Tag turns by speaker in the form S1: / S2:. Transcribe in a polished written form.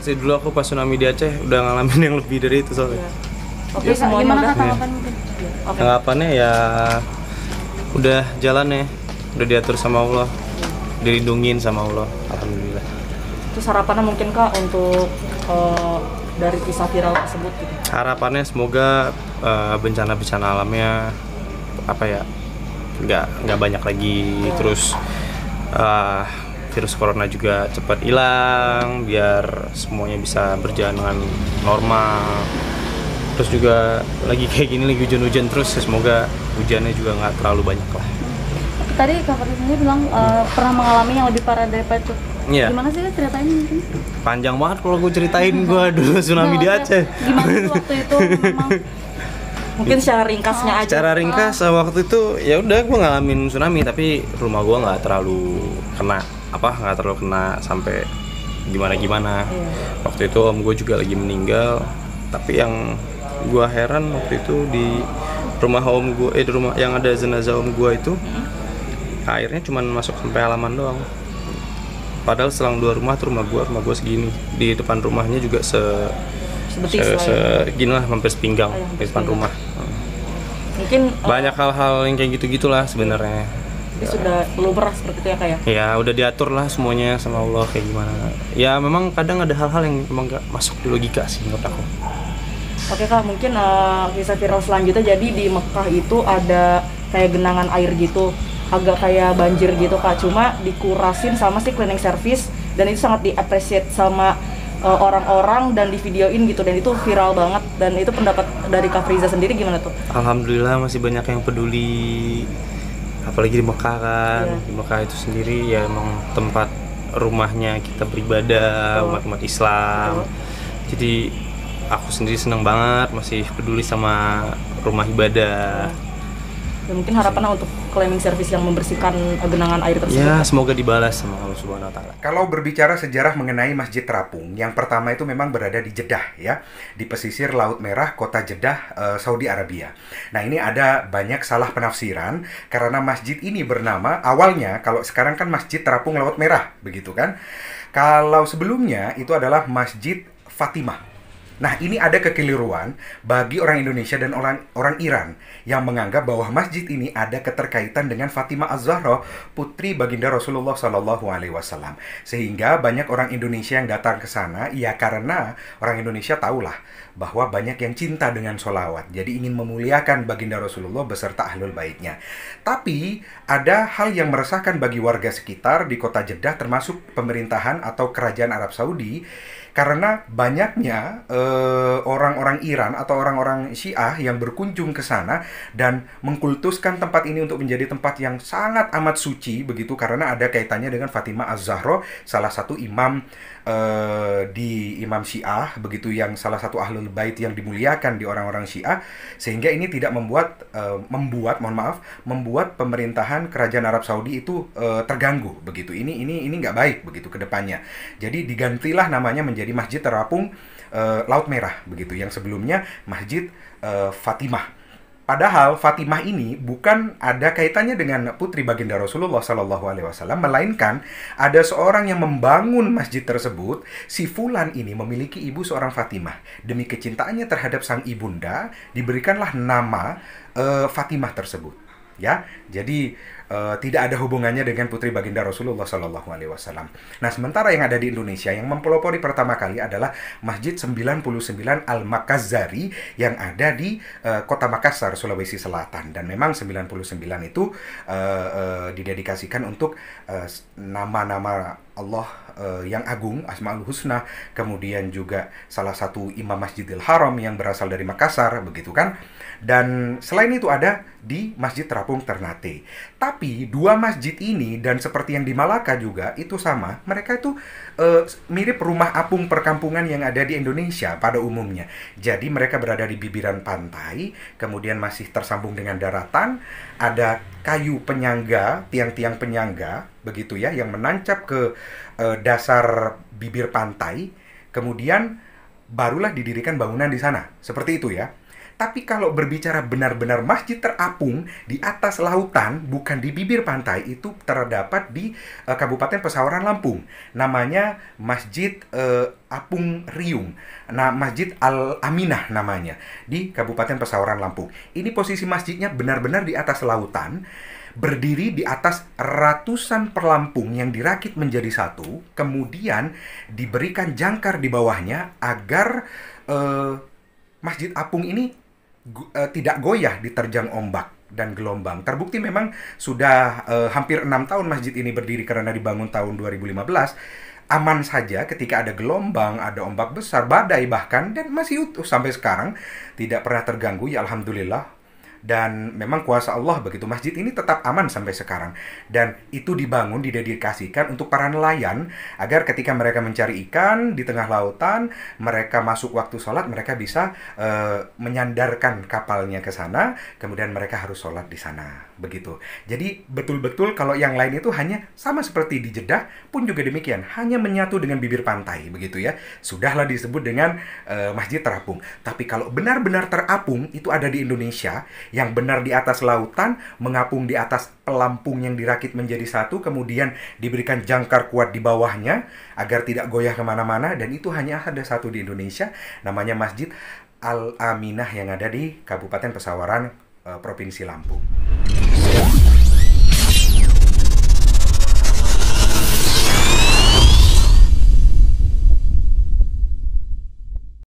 S1: sih, dulu aku pas tsunami di Aceh udah ngalamin yang lebih dari itu soalnya.
S2: Iya. Oke, semuanya
S3: Gimana
S2: udah.
S3: Kak tanggapan mungkin?
S2: Oke.
S1: Tanggapannya ya udah jalan ya, udah diatur sama Allah, dilindungin sama Allah, alhamdulillah.
S2: Terus harapannya mungkin Kak untuk dari kisah viral tersebut gitu.
S1: Harapannya semoga bencana-bencana alamnya apa ya nggak banyak lagi, terus virus corona juga cepat hilang biar semuanya bisa berjalan dengan normal. Terus juga lagi kayak gini, lagi hujan-hujan terus, semoga hujannya juga nggak terlalu banyak lah.
S3: Tadi Kak Fatih sendiri bilang pernah mengalami yang lebih parah daripada itu.
S1: Iya.
S3: Gimana sih Kak, ceritain mungkin?
S1: Panjang banget kalau gue ceritain gue dulu tsunami di Aceh.
S3: Gimana tuh waktu itu memang
S2: Mungkin secara ringkasnya aja.
S1: Secara ringkas waktu itu ya udah gue ngalamin tsunami, tapi rumah gue nggak terlalu kena sampai gimana. Waktu itu om gue juga lagi meninggal, tapi yang gue heran waktu itu di rumah om gue, di rumah yang ada jenazah om gue itu airnya cuma masuk sampai halaman doang. Padahal selang 2 rumah tuh rumah gue segini, di depan rumahnya juga
S2: Sebetis lah ya.
S1: segini lah, hampir sepinggang di depan rumah.
S2: Mungkin
S1: Banyak hal-hal yang kayak gitu-gitulah sebenarnya.
S2: ini sudah lumrah seperti itu ya Kak ya.
S1: Ya udah diatur lah semuanya sama Allah kayak gimana. Ya memang kadang ada hal-hal yang emang gak masuk di logika sih menurut aku.
S2: Oke Kak, mungkin kisah viral selanjutnya, jadi di Mekah itu ada kayak genangan air gitu, agak kayak banjir gitu Kak, cuma dikurasin sama si cleaning service dan itu sangat di-appreciate sama orang-orang dan di videoin gitu, dan itu viral banget. Dan itu pendapat dari Kak Friza sendiri gimana tuh?
S1: Alhamdulillah masih banyak yang peduli, apalagi di Mekah kan.
S2: Iya.
S1: Di Mekah itu sendiri ya emang tempat rumahnya kita beribadah, umat-umat Islam. Jadi aku sendiri senang banget masih peduli sama rumah ibadah.
S2: Ya, mungkin harapannya untuk cleaning service yang membersihkan genangan air tersebut.
S1: Ya semoga dibalas sama Allah Subhanahu Wa Taala.
S4: Kalau berbicara sejarah mengenai Masjid Terapung, yang pertama itu memang berada di Jeddah ya, di pesisir Laut Merah, kota Jeddah, Saudi Arabia. Nah ini ada banyak salah penafsiran karena masjid ini bernama awalnya, kalau sekarang kan Masjid Terapung Laut Merah, begitu kan? Kalau sebelumnya itu adalah Masjid Fatimah. Nah, ini ada kekeliruan bagi orang Indonesia dan orang Iran yang menganggap bahwa masjid ini ada keterkaitan dengan Fatimah Az-Zahra, putri baginda Rasulullah SAW. Sehingga banyak orang Indonesia yang datang ke sana, ya karena orang Indonesia tahulah bahwa banyak yang cinta dengan sholawat. Jadi ingin memuliakan baginda Rasulullah beserta ahlul baitnya. Tapi ada hal yang meresahkan bagi warga sekitar di kota Jeddah, termasuk pemerintahan atau kerajaan Arab Saudi, karena banyaknya orang-orang Iran atau orang-orang Syiah yang berkunjung ke sana dan mengkultuskan tempat ini untuk menjadi tempat yang sangat amat suci, begitu, karena ada kaitannya dengan Fatimah Az-Zahra, salah satu imam di imam Syiah, begitu, yang salah satu ahlul bait yang dimuliakan di orang-orang Syiah, sehingga ini tidak membuat pemerintahan kerajaan Arab Saudi itu terganggu, begitu. Ini nggak baik begitu ke depannya. Jadi digantilah namanya menjadi Masjid Terapung Laut Merah, begitu, yang sebelumnya Masjid Fatimah. Padahal Fatimah ini bukan ada kaitannya dengan putri baginda Rasulullah SAW, melainkan ada seorang yang membangun masjid tersebut. Si fulan ini memiliki ibu seorang Fatimah. Demi kecintaannya terhadap sang ibunda, diberikanlah nama Fatimah tersebut. Ya, jadi tidak ada hubungannya dengan putri baginda Rasulullah SAW. Nah, sementara yang ada di Indonesia yang mempelopori pertama kali adalah Masjid 99 Al-Makazzari yang ada di kota Makassar, Sulawesi Selatan. Dan memang 99 itu didedikasikan untuk nama-nama Allah yang agung, Asmaul Husna, kemudian juga salah satu imam Masjidil Haram yang berasal dari Makassar, begitu kan? Dan selain itu ada di Masjid Terapung Ternate. Tapi dua masjid ini, dan seperti yang di Malaka juga, itu sama. Mereka itu mirip rumah apung perkampungan yang ada di Indonesia pada umumnya. Jadi mereka berada di bibiran pantai, kemudian masih tersambung dengan daratan, ada kayu penyangga, tiang-tiang penyangga, begitu ya, yang menancap ke dasar bibir pantai. Kemudian barulah didirikan bangunan di sana. Seperti itu ya. Tapi kalau berbicara benar-benar masjid terapung di atas lautan, bukan di bibir pantai, itu terdapat di Kabupaten Pesawaran Lampung. Namanya Masjid Apung Riung. Nah, Masjid Al-Aminah namanya, di Kabupaten Pesawaran Lampung. Ini posisi masjidnya benar-benar di atas lautan, berdiri di atas ratusan pelampung yang dirakit menjadi satu, kemudian diberikan jangkar di bawahnya agar Masjid Apung ini tidak goyah diterjang ombak dan gelombang. Terbukti memang sudah hampir 6 tahun masjid ini berdiri karena dibangun tahun 2015. Aman saja ketika ada gelombang, ada ombak besar, badai bahkan, dan masih utuh sampai sekarang, tidak pernah terganggu, ya alhamdulillah. Dan memang kuasa Allah begitu, masjid ini tetap aman sampai sekarang. Dan itu dibangun, didedikasikan untuk para nelayan, agar ketika mereka mencari ikan di tengah lautan, mereka masuk waktu sholat, mereka bisa menyandarkan kapalnya ke sana, kemudian mereka harus sholat di sana, begitu. Jadi betul-betul kalau yang lain itu hanya sama seperti di Jeddah pun juga demikian, hanya menyatu dengan bibir pantai, begitu ya. Sudahlah disebut dengan masjid terapung. Tapi kalau benar-benar terapung, itu ada di Indonesia, yang benar di atas lautan, mengapung di atas pelampung yang dirakit menjadi satu, kemudian diberikan jangkar kuat di bawahnya agar tidak goyah kemana-mana, dan itu hanya ada satu di Indonesia, namanya Masjid Al-Aminah yang ada di Kabupaten Pesawaran, Provinsi Lampung.